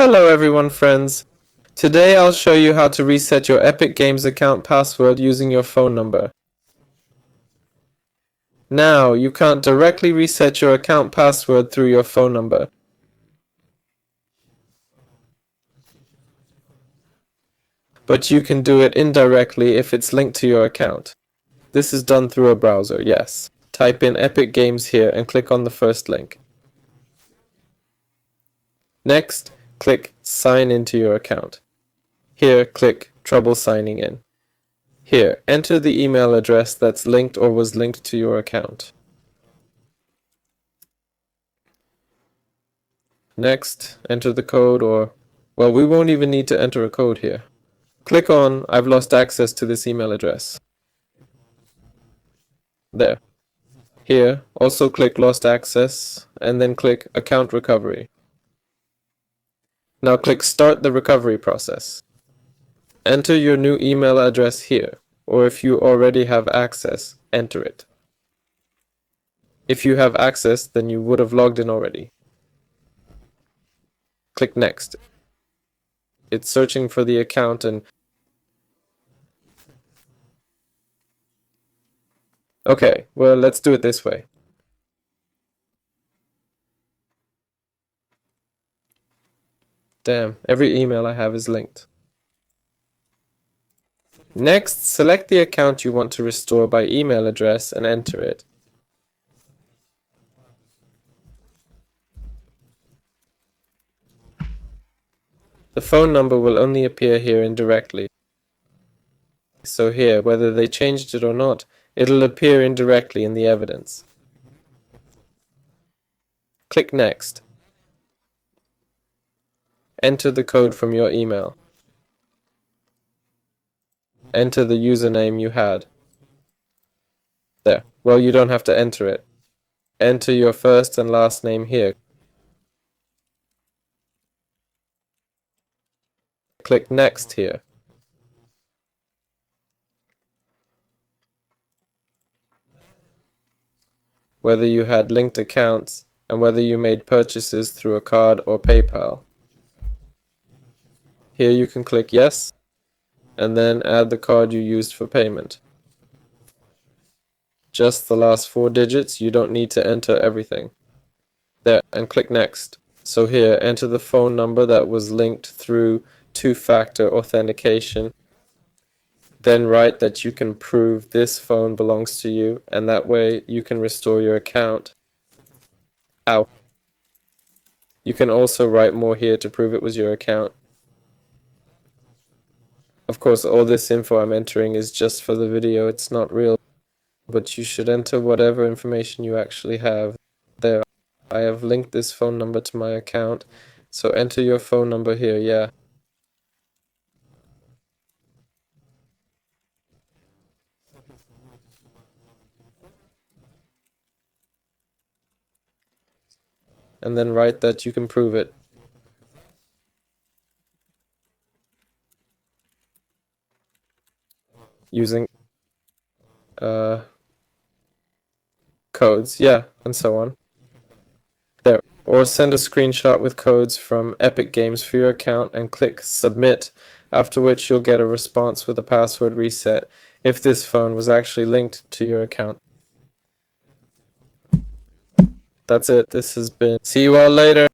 Hello everyone friends. Today I'll show you how to reset your Epic Games account password using your phone number. Now, you can't directly reset your account password through your phone number. But you can do it indirectly if it's linked to your account. This is done through a browser, yes. Type in Epic Games here and click on the first link. Next, click Sign into your account. Here, click Trouble signing in. Here, enter the email address that's linked or was linked to your account. Next, enter the code well, we won't even need to enter a code here. Click on I've lost access to this email address. There. Here, also click Lost Access, and then click Account Recovery. Now click Start the recovery process. Enter your new email address here, or if you already have access, enter it. If you have access, then you would have logged in already. Click Next. It's searching for the account and okay, well, let's do it this way. Damn, every email I have is linked. Next, select the account you want to restore by email address and enter it. The phone number will only appear here indirectly. So here, whether they changed it or not, it'll appear indirectly in the evidence. Click Next. Enter the code from your email. Enter the username you had. There. Well, you don't have to enter it. Enter your first and last name here. Click Next here. Whether you had linked accounts and whether you made purchases through a card or PayPal. Here you can click Yes, and then add the card you used for payment. Just the last 4 digits, you don't need to enter everything. There, and click Next. So here, enter the phone number that was linked through two-factor authentication. Then write that you can prove this phone belongs to you, and that way you can restore your account. Ow. You can also write more here to prove it was your account. Of course, all this info I'm entering is just for the video, it's not real. But you should enter whatever information you actually have. There, I have linked this phone number to my account, so enter your phone number here, yeah. And then write that you can prove it. Using codes, yeah, and so on. There. Or send a screenshot with codes from Epic Games for your account and click Submit, after which you'll get a response with a password reset if this phone was actually linked to your account. That's it. This has been. See you all later.